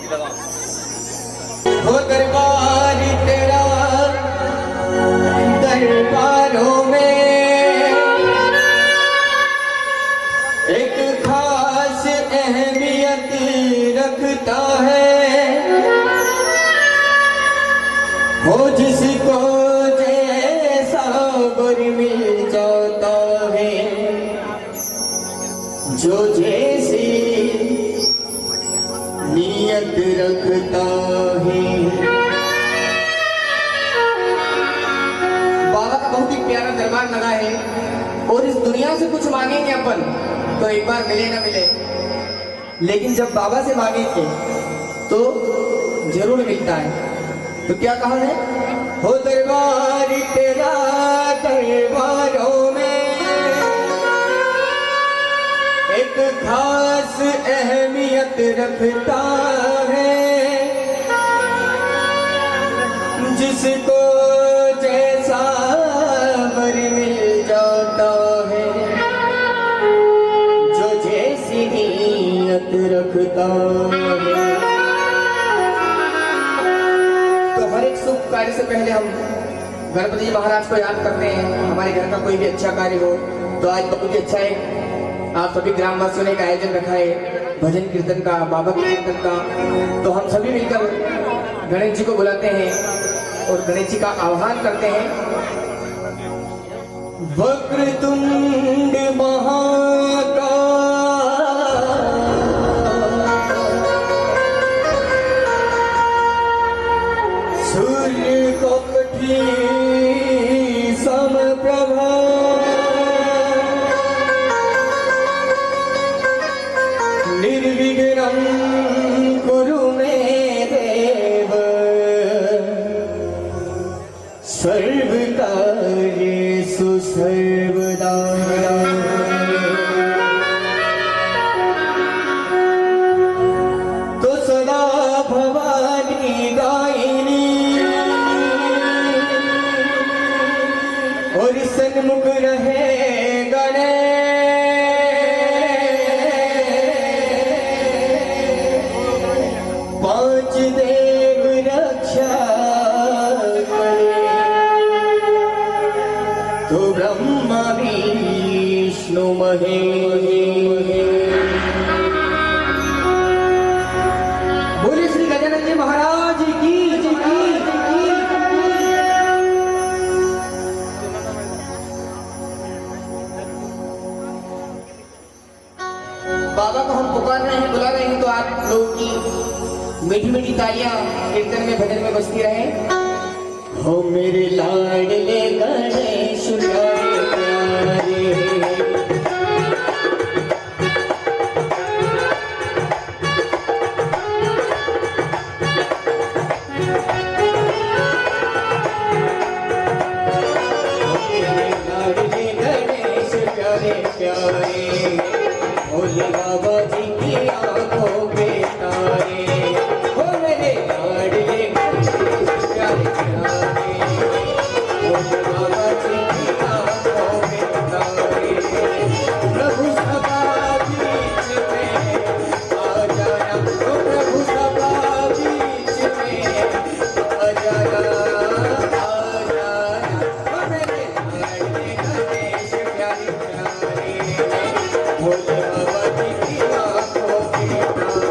हो दरबार तेरा दरबारों में एक खास अहमियत रखता है। हो जिसको जैसा बर मिल जाता है, जो जैसी नियत रखता है। बाबा का बहुत ही प्यारा दरबार लगा है और इस दुनिया से कुछ मांगेंगे अपन तो एक बार मिले ना मिले, लेकिन जब बाबा से मांगेंगे तो जरूर मिलता है। तो क्या कहा है? हो दरबार तेरा दरबारों में एक खास अहमियत रखता है। जिसको जैसा वर मिल जाता है, जो जैसी नीयत रखता है। तो हर एक शुभ कार्य से पहले हम गणपति जी महाराज को याद करते हैं। हमारे घर का कोई भी अच्छा कार्य हो तो आज बहुत ही अच्छा है, आप सभी ग्रामवासियों ने एक आयोजन रखा है भजन कीर्तन का, बाबा के कीर्तन का। तो हम सभी मिलकर गणेश जी को बुलाते हैं और गणेश जी का आह्वान करते हैं। वक्रतुंड महाकाय सूर्यकोटि समप्रभा निर्विघ्नं कुरु मे देव सर्वकार्येषु सर्वदा। तो सदा भवानी गायिनी और सन्मुख रहे पांच देव रक्षा करे। तो ब्रह्मा विष्णु महेश। बोले श्री गजानन जी महाराज की। बाबा को हम पुकार रहे हैं, बुला रहे हैं, तो आप लोगों की मीठी मीठी तालियां कीर्तन में भजन में बजती रहे। हो मेरे लाडले गणेश प्यारे प्यारे, लाडले गणेश प्यारे प्यारे, भोले बाबा जी की आंखों पे तारे। हो मेरे लाडले गणेश प्यारे प्यारे, भोले बाबा जी की आंखों पे तारे। प्रभु सभा बीच में आ जाना, तो प्रभु सभा बीच में आ जाना, आ जाना। हो मेरे लाडले गणेश प्यारे प्यारे, भोले बाबा जी की आंखों पे तारे।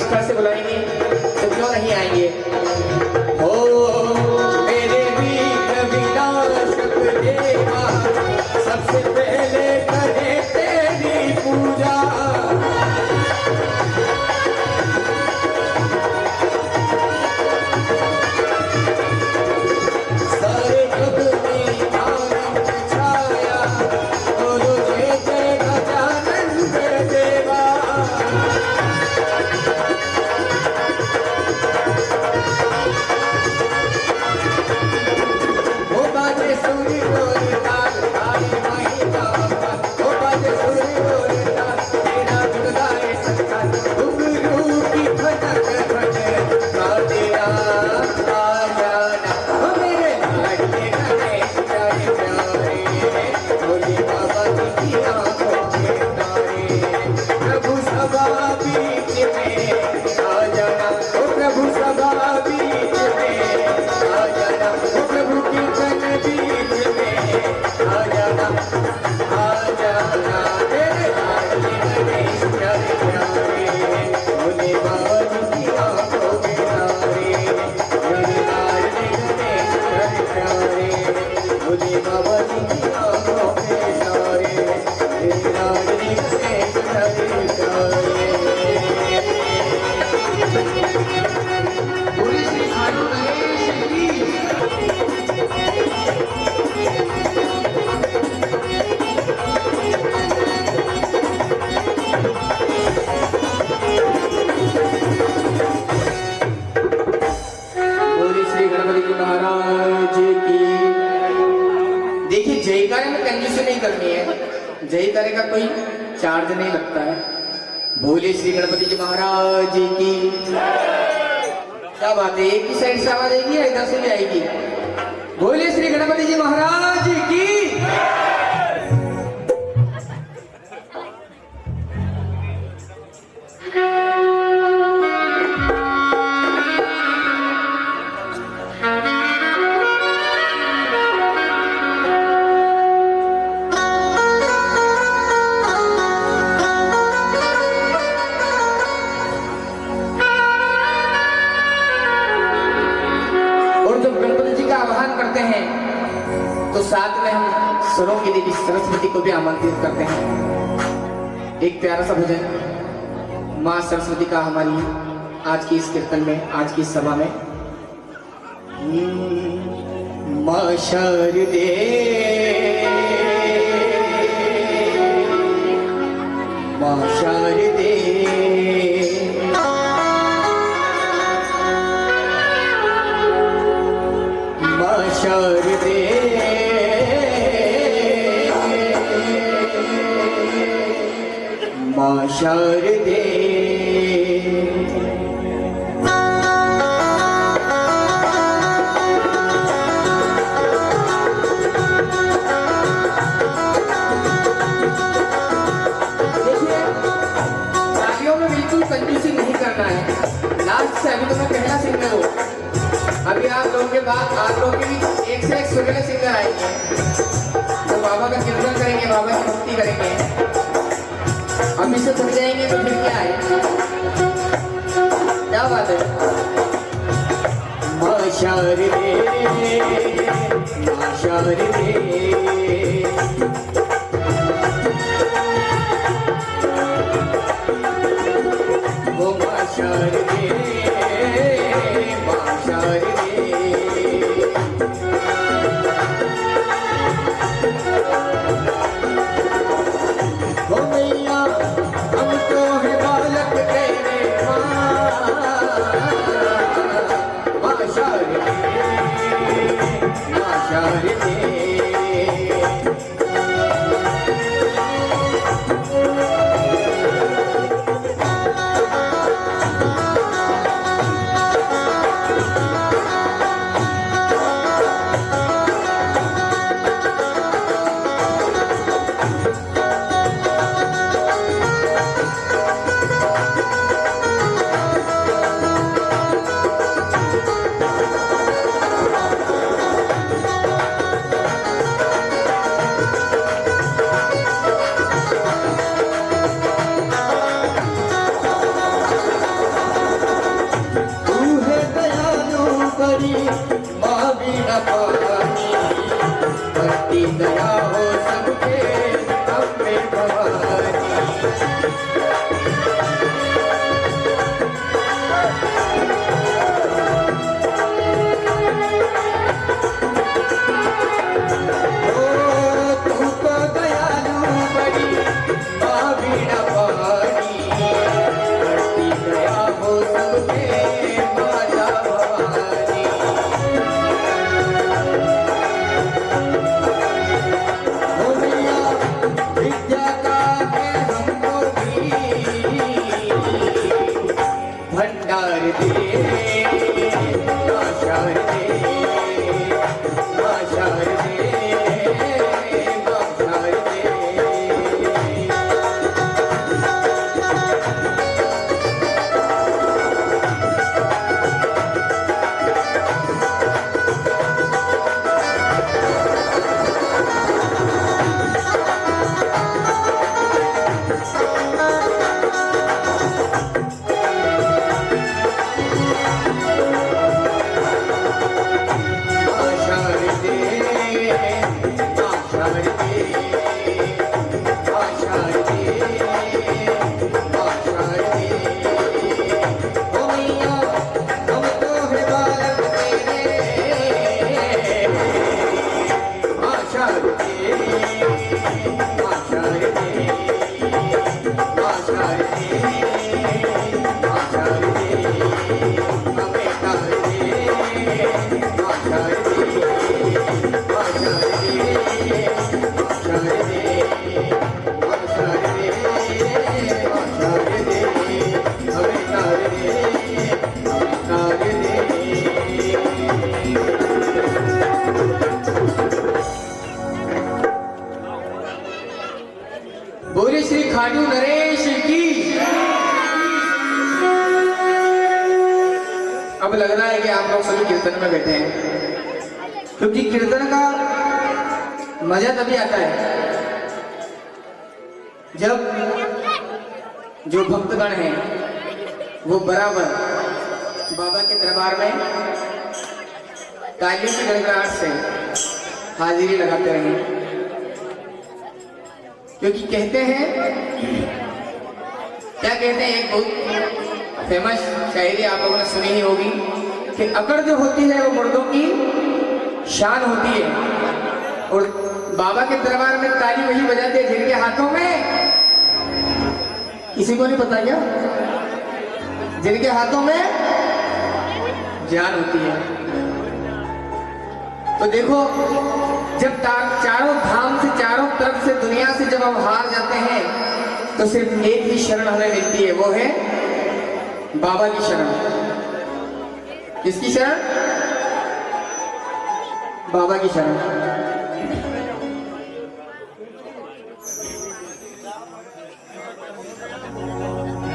निष्ठा से बुलाएंगे तो क्यों नहीं आएंगे। ओ मेरे वीर विनाशक देवा, सबसे पहले करे तेरी पूजा। देखिए जयकारे में कंजूसी नहीं करनी है, जयकारे का कोई चार्ज नहीं लगता है। बोले श्री गणपति जी महाराज की। क्या बात है, एक ही साइड से आवाज आएगी या इधर से भी आएगी? बोले श्री गणपति जी महाराज की। तो साथ में हम स्वरों की देवी सरस्वती को भी आमंत्रित करते हैं। एक प्यारा सा भजन माँ सरस्वती का हमारी आज की इस कीर्तन में, आज की इस सभा में। माँ शारदे माँ शारदे माँ शारदे माँ शारदे। कंजूसी नहीं करना है। लास्ट से अभी तो मैं पहला सिंगर हूँ, अभी आप लोगों के बाद आप लोगों के भी एक से एक सुरीले सिंगर आएंगे तो बाबा का कीर्तन करेंगे, बाबा की भक्ति करेंगे। अभी से थक जाएंगे तो फिर क्या है, क्या बात है। माँ शारदे माँ शारदे बीड़ा पानी, बढ़ती दया हो सबके अम्बे भवानी। बोले श्री खाटू नरेश की। अब लग रहा है कि आप लोग सभी कीर्तन में बैठे हैं, क्योंकि कीर्तन का मजा तभी आता है जब जो भक्तगण हैं वो बराबर बाबा के दरबार में तालियों की गड़गड़ाहट से हाजिरी लगाते रहें। क्योंकि कहते हैं, क्या कहते हैं, एक बहुत फेमस शायरी आप लोगों ने सुनी ही होगी कि अकड़ जो होती है वो मुर्दों की शान होती है। और बाबा के दरबार में ताली वही बजाते हैं जिनके हाथों में, किसी को नहीं पता क्या, जिनके हाथों में जान होती है। तो देखो, जब चारों धाम से, चारों तरफ से, दुनिया से जब हम हार जाते हैं तो सिर्फ एक ही शरण हमें मिलती है, वो है बाबा की शरण। किसकी शरण? बाबा की शरण।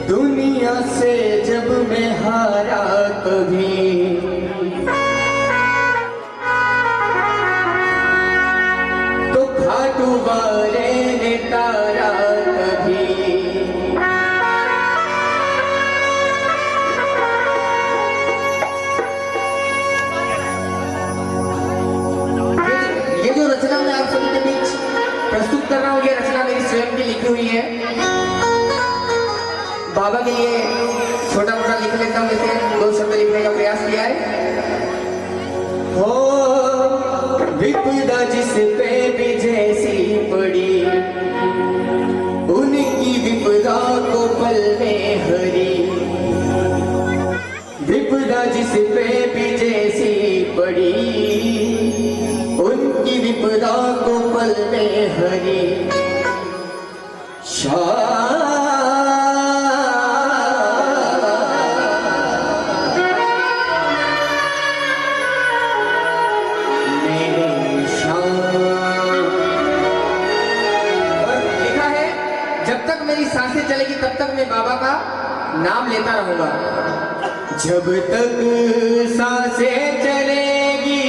दुनिया से जब मैं हारा कभी, बारे ने तारा कभी, ये जो रचना मैं आप सभी के बीच प्रस्तुत कर रहा हूँ, ये रचना मेरी स्वयं की लिखी हुई है। बाबा के लिए छोटा मोटा लिख लेता हूँ, जैसे 2 शब्द लिखने का प्रयास किया है। हो विपदा जिस पे भी जैसी पड़ी, उनकी विपदा को पल में हरी। विपदा जिस पे भी जैसी पड़ी, उनकी विपदा को पल में हरी। सांसें चलेगी तब तक मैं बाबा का नाम लेता रहूंगा। जब तक सांसें चलेगी,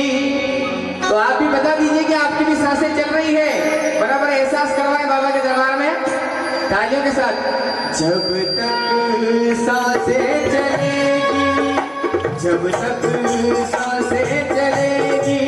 तो आप भी बता दीजिए कि आपकी भी सांसें चल रही है। बराबर एहसास करवाएं बाबा के दरबार में तालियों के साथ। जब तक सांसें चलेगी, जब तक सांसें चलेगी,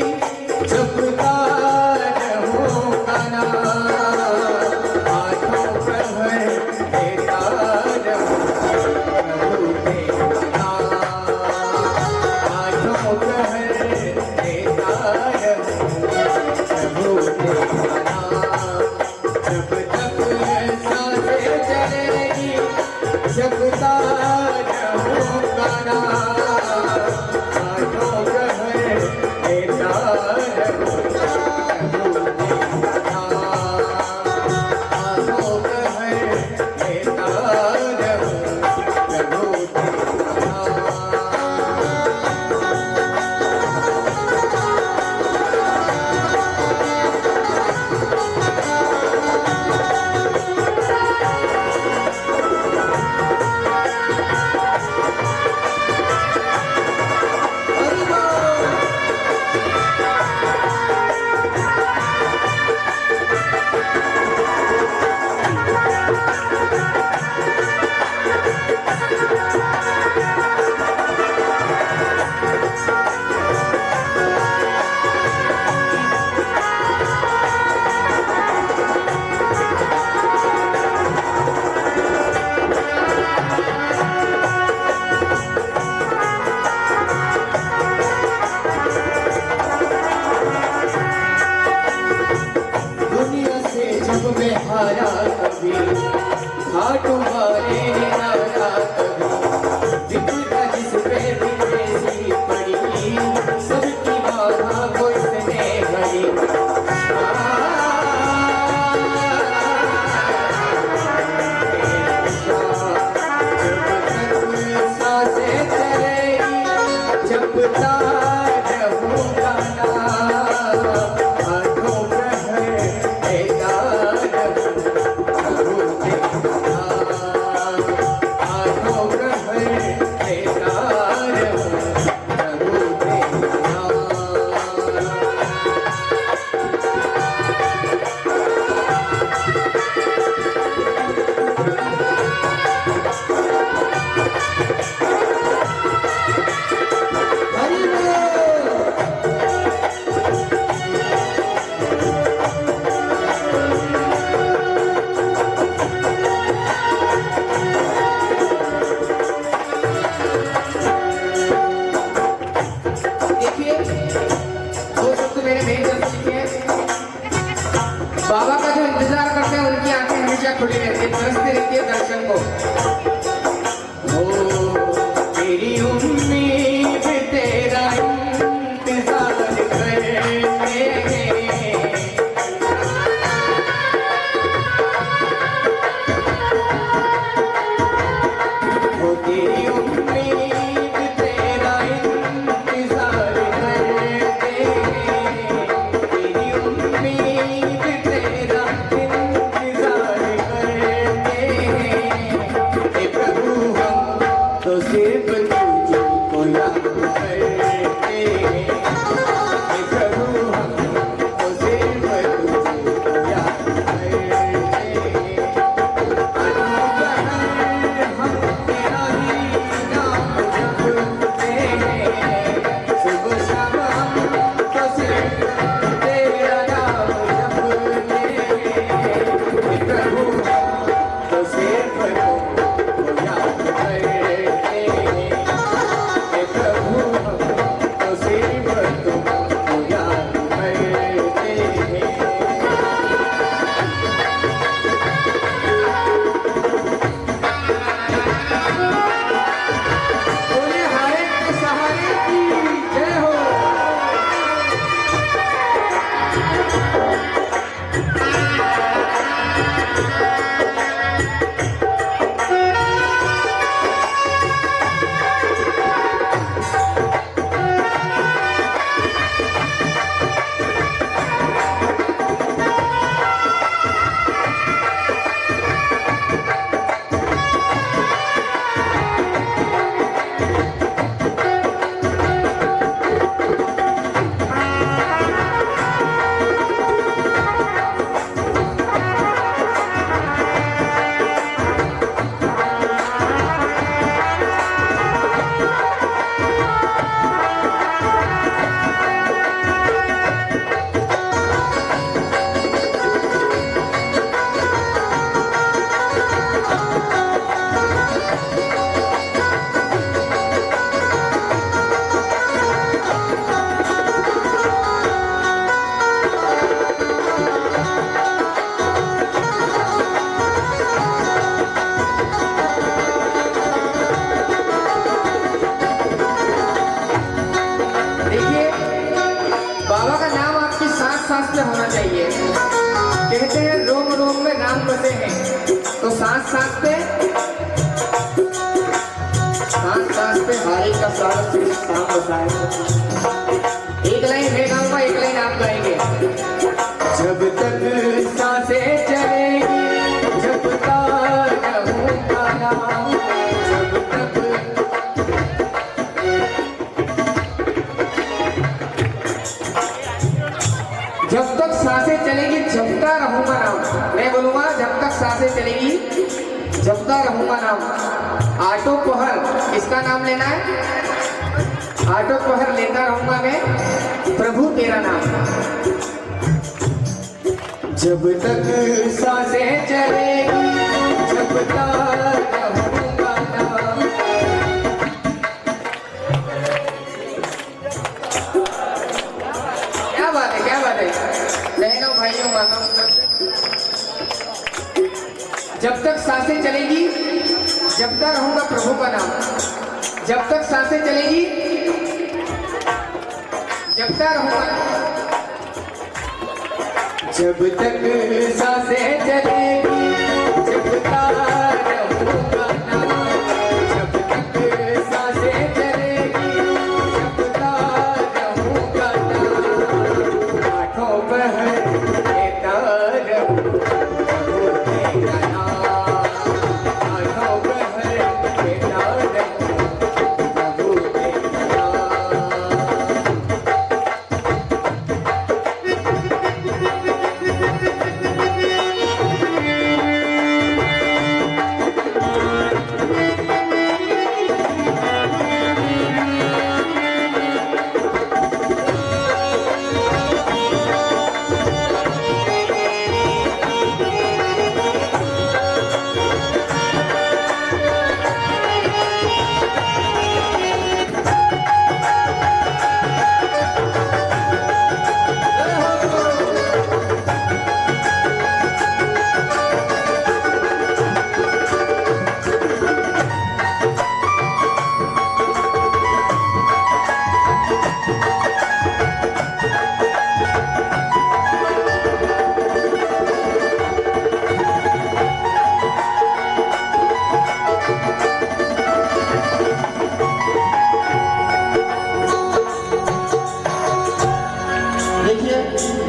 बाबा का जो इंतजार करते हैं उनकी आंखें हमेशा खुली रहती है, तरसती रहती है दर्शन को। ओ मेरी उम्मीद तेरा इंतजार करते हैं, ओ तेरी उम्मीद तेरा इंतजार करते हैं, तेरी उम्मीद तेरा इंतजार करते हैं। हे प्रभु हम तो सिर्फ तुझको याद करते हैं, हे प्रभु हम तो सिर्फ तुझको याद करते हैं। हम तेरा ही नाम जपते हैं, सुबह शाम हम तो सिर्फ तेरा नाम जपते हैं। हे प्रभु हम तो सिर्फ तुझको याद करते हैं, हे प्रभु हम तो सिर्फ तुझको याद करते हैं। बोले हरे के सहारे की जय हो। देखिए बाबा का नाम आपकी सांस सांस पे होना चाहिए। कहते हैं रोम रोम में नाम बसे हैं, तो सांस सांस पे हारे का सारा शाम बसा है। एक लाइन मैं गाऊंगा, एक लाइन आप गाएंगे। जब तक सांसें चलेगी जपता रहूंगा नाम, जब तक जब तक सांसें चलेगी जपता रहूंगा नाम। मैं बोलूंगा जब तक सांसें चलेगी जपता रहूंगा नाम। आटो पहर इसका नाम लेना है, आटो पहर लेता रहूंगा मैं प्रभु तेरा नाम। जब तक सांसें चलेगी जपता रहूंगा नाम। क्या बात है, क्या बात है बहनों भाइयों माताओं। जब तक सांसें चलेगी जपता रहूंगा प्रभु का नाम। जब तक सांसें चलेगी जपता रहूंगा। जब तक सांसें चलेगी जपता रहूंगा नाम। जब तक सांसें चलेगी जपता रहूंगा नाम। आठों पहर लेता रहूंगा तेरा नाम। आठों पहर लेता रहूंगा प्रभु तेरा नाम।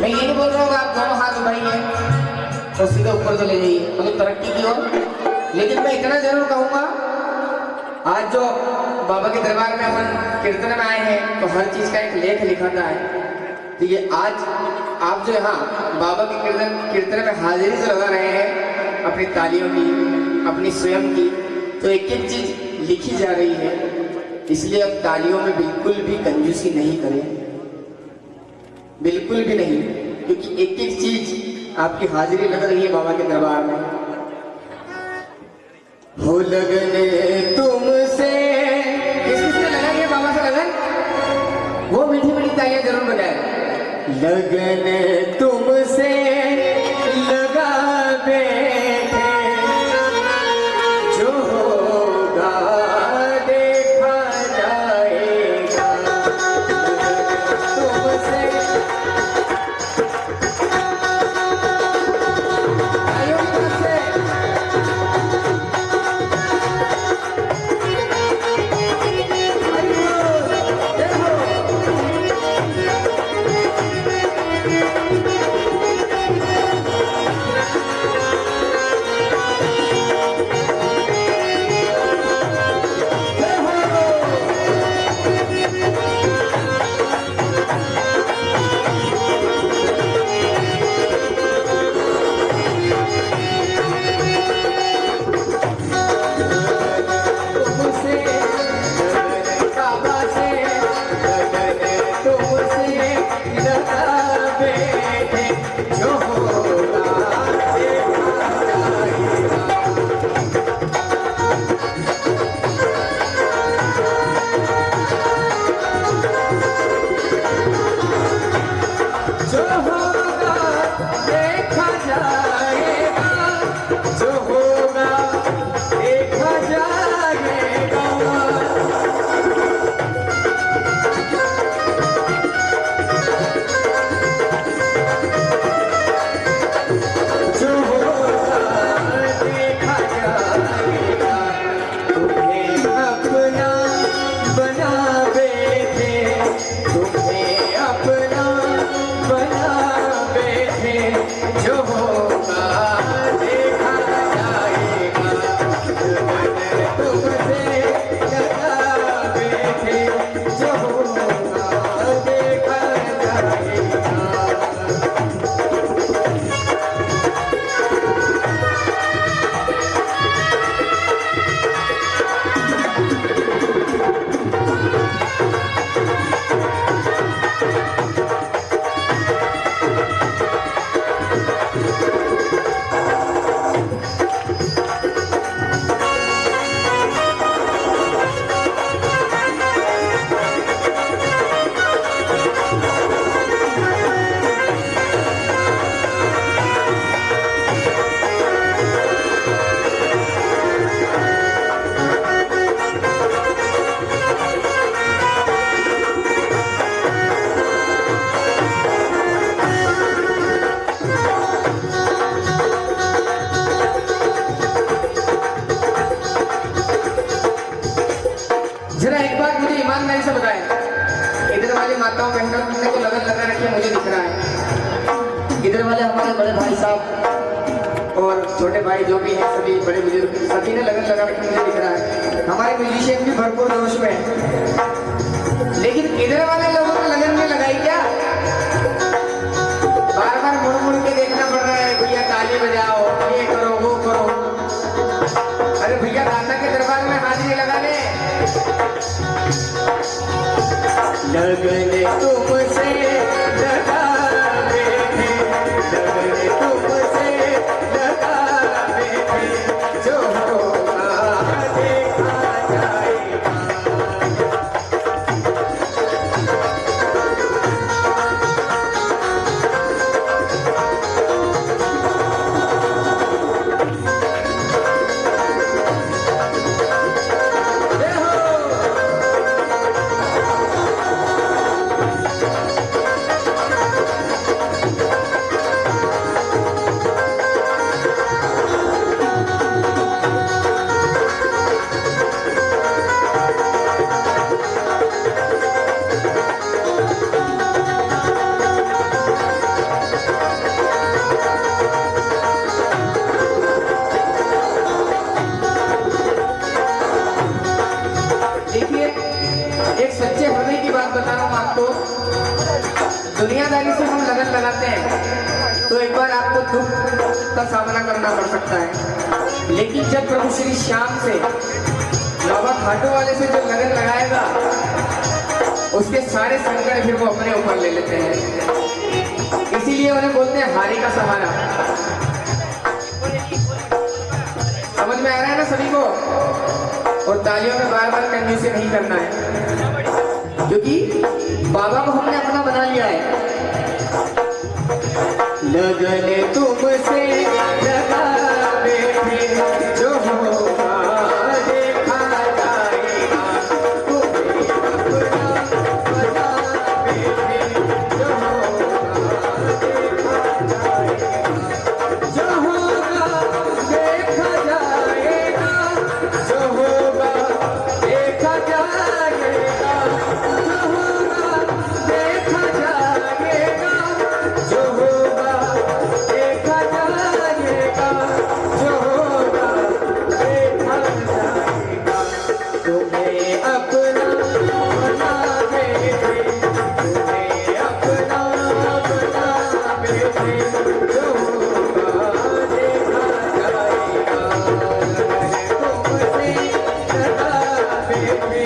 मैं ये नहीं बोल रहा हूँ आप दोनों हाथ उठाइए और सीधे ऊपर चले जाइए, मतलब तरक्की की ओर। लेकिन मैं इतना जरूर कहूँगा, आज जो बाबा के दरबार में अपन कीर्तन में आए हैं तो हर चीज का एक लेख लिखाता है। तो ये आज आप जो यहाँ बाबा के कीर्तन में हाजिरी से लगा रहे हैं अपनी तालियों की, अपनी स्वयं की, तो एक एक चीज लिखी जा रही है। इसलिए अब तालियों में बिल्कुल भी कंजूसी नहीं करें, बिल्कुल भी नहीं, क्योंकि एक एक चीज आपकी हाजिरी लग रही है बाबा के दरबार में। हो लगने तुमसे, किससे लगाइए बाबा से लगन, वो मीठी मीठी तालियां जरूर बजाए। लगन तुमसे लगा बैठे, जो होगा देखा जाएगा। तुमसे जरा एक बात मुझे ईमानदारी से बताएं, इधर वाली माताओं बहनों ने को लगन लगा रखी है, मुझे दिख रहा है। इधर वाले हमारे बड़े भाई साहब और छोटे भाई जो भी हैं, सभी बड़े बुजुर्ग, सभी ने लगन लगा रखी, मुझे दिख रहा है। हमारे म्यूजिशियन भी भरपूर जोश में है, लेकिन इधर वाले लोगों को लगन में लगाई क्या? बार बार मुड़ मुड़ के देखना पड़ रहा है, भैया ताली बजाओ, ये करो वो करो। अरे भैया दादा के दरबार में हाजिरी लगा ले। लगन तुमसे लगा बैठे, लगन तुमसे लगा बैठे, जो होगा देखा जाएगा। हम लगन लगाते हैं तो एक बार आपको दुख का सामना करना पड़ सकता है, लेकिन जब प्रभु श्री श्याम से, बाबा खाटू वाले से जो लगन लगाएगा उसके सारे संकट फिर वो अपने ऊपर ले लेते हैं। इसीलिए उन्हें बोलते हैं हारी का सहारा। समझ में आ रहा है ना सभी को? और तालियों में बार बार कंजूसी से नहीं करना है, क्योंकि बाबा को हमने अपना बना लिया है। लगन तुमसे लगावे थे जो होगा देखा जाएगा, तुम्हें अपना बनावे थे जो होगा देखा जाएगा, जो होगा देखा जाएगा, जो होगा देखा जाएगा, जो होगा देखा जाएगा, जो होगा देखा जाएगा, जो होगा देखा जाएगा, तुम्हें अपना बनावे थे, तुम्हें अपना बनावे थे, जो होगा देखा जाएगा, तुमसे लगावे थे,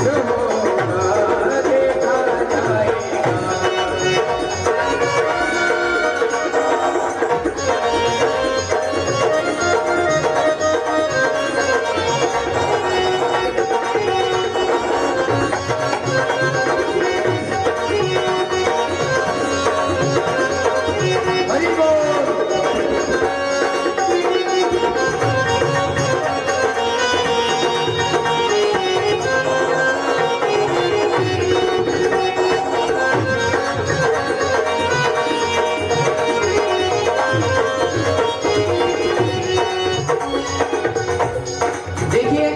जो होगा देखा जाएगा। हरि बोल। देखिए,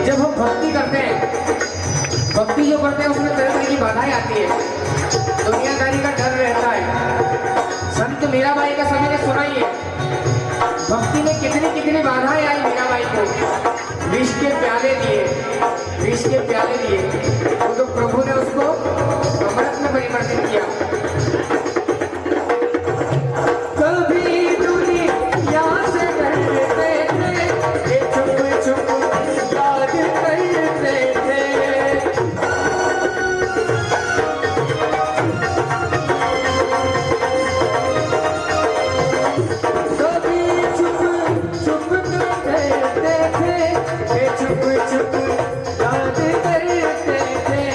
जब हम भक्ति करते हैं, भक्ति जो करते हैं उसमें तरह तरह की बाधाएं आती है, दुनियादारी का डर रहता है। संत मीराबाई का सभी ने सुना ही है, भक्ति में कितनी कितनी बाधाएं आई मीराबाई को। विष के प्याले दिए, विष के प्याले दिए, तो प्रभु ने उसको अमृत में परिवर्तित किया। कभी दुनिया से डरते थे, ये चुप चुप याद करते थे, कभी चुप चुप करते थे, ये चुप चुप याद करते थे,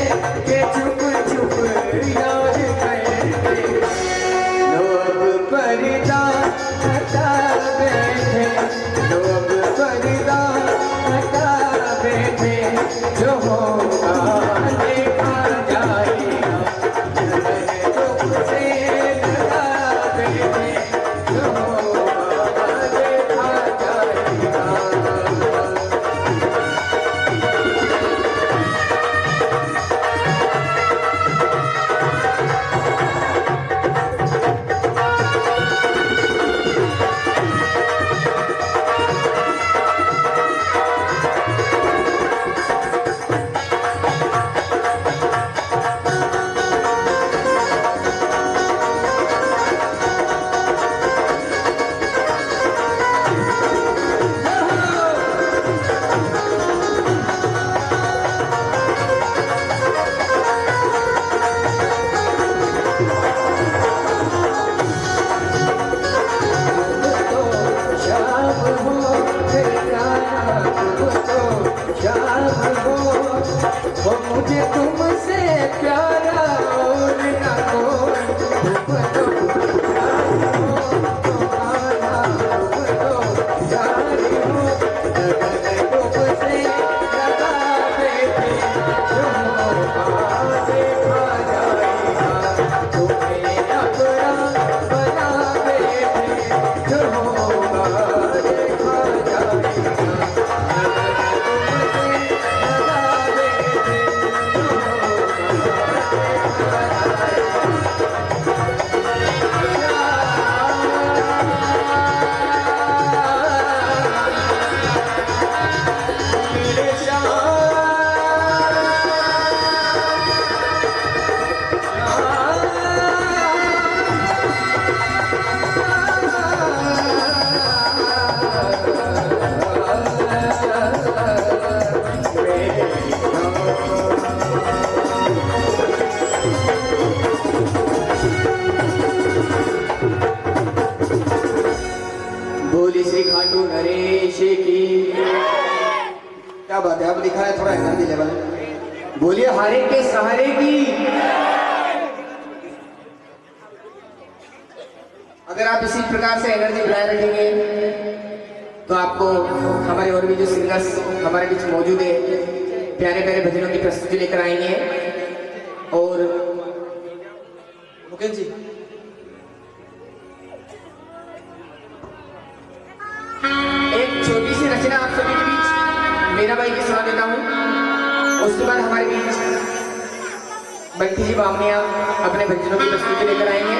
बोली श्री खाटू नरेश की। क्या बात है, अब दिखा है थोड़ा एनर्जी लेवल। बोलिए हारे के सहारे की। अगर आप इसी प्रकार से एनर्जी बनाए रखेंगे तो आपको हमारे और भी जो सिंगर्स हमारे बीच मौजूद है प्यारे प्यारे भजनों की प्रस्तुति लेकर आएंगे। और मुकेश जी एक छोटी सी रचना आप सभी के बीच मीरा बाई की सुना देता हूँ। उसके बाद हमारे बीच बंटी जी बामनिया अपने भजनों की प्रस्तुति लेकर आएंगे।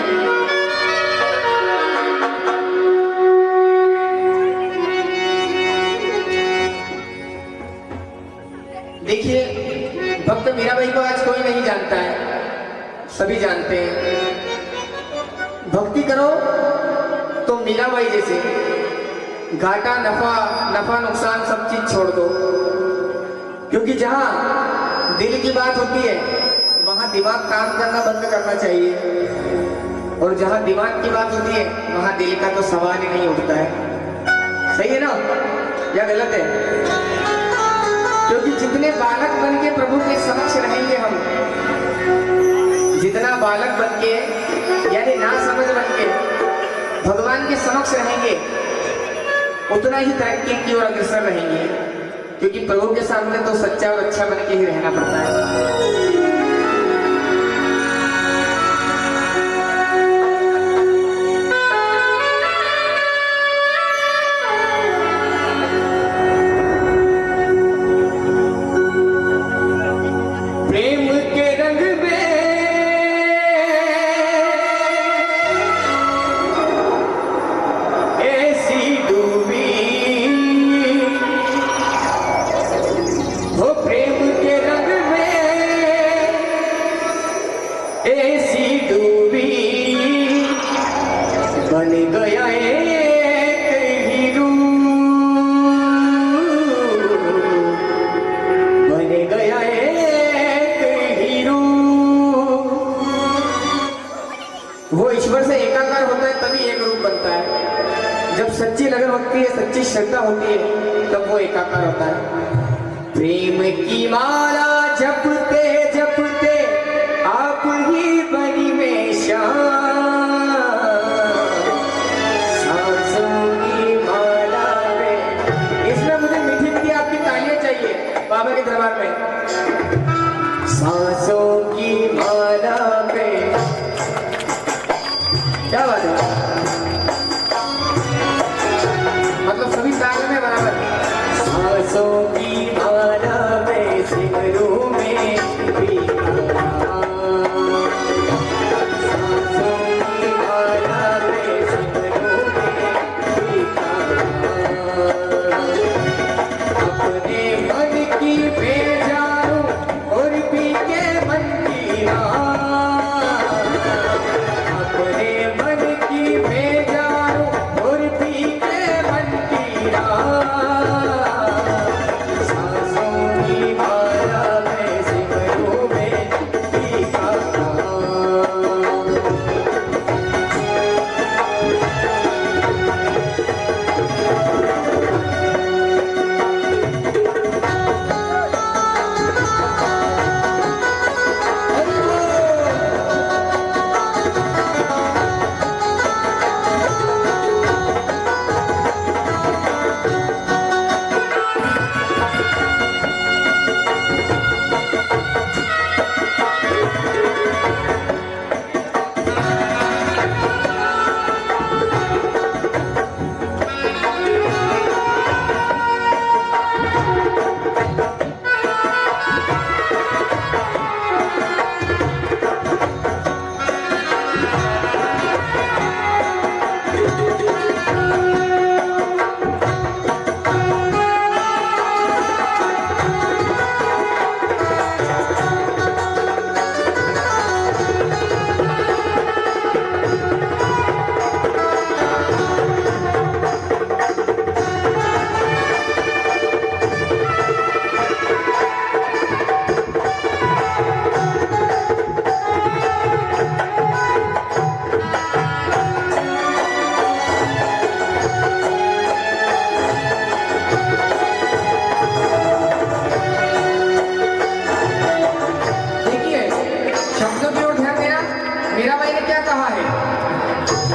देखिए भक्त मीराबाई को आज कोई नहीं जानता है, सभी जानते हैं। भक्ति करो तो मीराबाई जैसे घाटा नफा नुकसान सब चीज छोड़ दो, क्योंकि जहां दिल की बात होती है वहां दिमाग काम करना बंद करना चाहिए, और जहां दिमाग की बात होती है वहां दिल का तो सवाल ही नहीं उठता है। सही है ना या गलत है? क्योंकि जितने बालक बन के प्रभु के समक्ष रहेंगे हम, जितना बालक बन के यानी ना समझ बन के भगवान के समक्ष रहेंगे उतना ही तरक्की की ओर अग्रसर रहेंगे, क्योंकि प्रभु के सामने तो सच्चा और अच्छा बन के ही रहना पड़ता है। वो ईश्वर से एकाकार होता है तभी एक रूप बनता है। जब सच्ची लगन होती है, सच्ची श्रद्धा होती है, तब वो एकाकार होता है। प्रेम की माला जपते जपते आप ही बनी में शान, सांसों की माला में। इसमें मुझे मीठी मीठी आपकी तालियां चाहिए बाबा के दरबार में। सांसों की माला पे क्या बात है, मतलब सभी ताल में बराबर। सांसों की माला में सिमरू में सांसों की माला में सिमरू में अपने मन की बेजारू और पी के मन की अपने मन की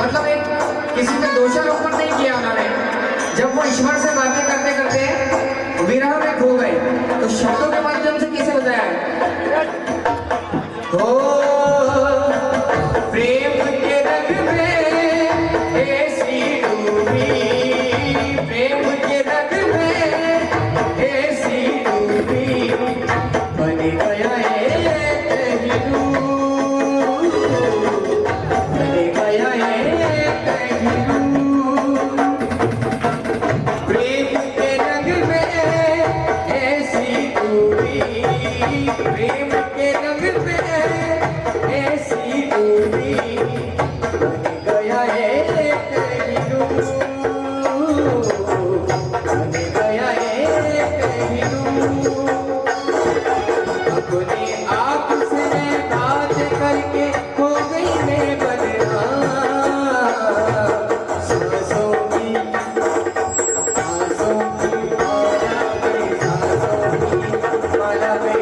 मतलब एक किसी पे दोषारोपण नहीं किया उन्होंने। जब वो ईश्वर से बातें करते करते विरह में खो गए तो शब्दों के माध्यम से किसे बताया हो प्रेम के रंग में ऐसी डूबी, प्रेम के रंग में ऐसी डूबी, बन गया प्रेम के रंग में ऐसी डूबी, बन गया है बन गया है अपने आप से बात करके हो गई मैं बदनाम, सांसों की माला में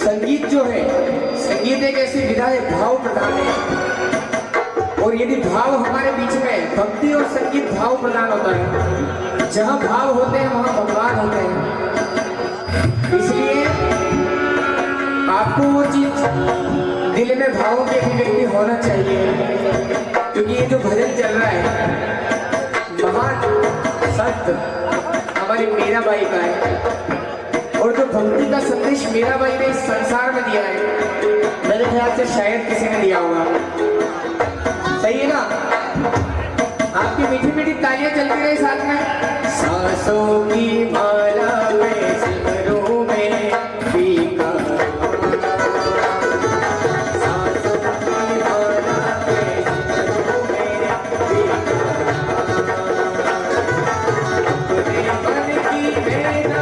संगीत जो है, संगीत एक ऐसी विधा है, भाव प्रदान है। और यदि भाव हमारे बीच में, भक्ति और संगीत भाव प्रदान होता है, जहां भाव होते हैं वहां भगवान होते हैं। इसलिए आपको वो चीज दिल में भावों की अभिव्यक्ति होना चाहिए, क्योंकि ये जो भजन चल रहा है महान संत हमारी मीराबाई का है, और जो भक्ति का संदेश मीराबाई ने इस संसार में दिया है, मेरे ख्याल से शायद किसी ने दिया होगा। सही है ना? आपकी मीठी मीठी तालियां चलती रही साथ में। सांसों की माला में सिमरों में फीका, सांसों की माला में सिमरों में फीका, अपने मन की बेना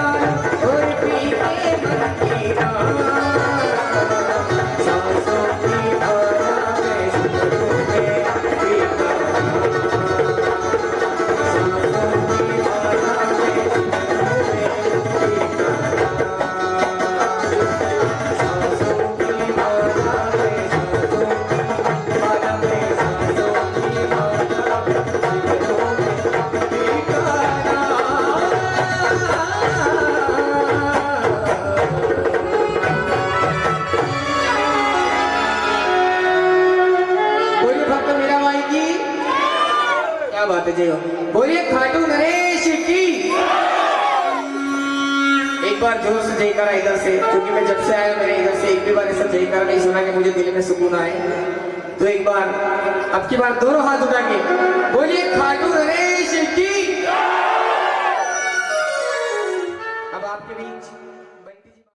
बात है। जय हो, बोलिए खाटू नरेश की। एक बार जोर से जयकारा इधर से, क्योंकि मैं जब से आया मैंने इधर से एक भी बार ऐसा जयकारा नहीं सुना कि मुझे दिल में सुकून आए। तो एक बार, अब की बार दोनों हाथ उठा के बोलिए खाटू नरेश की। अब आपके बीच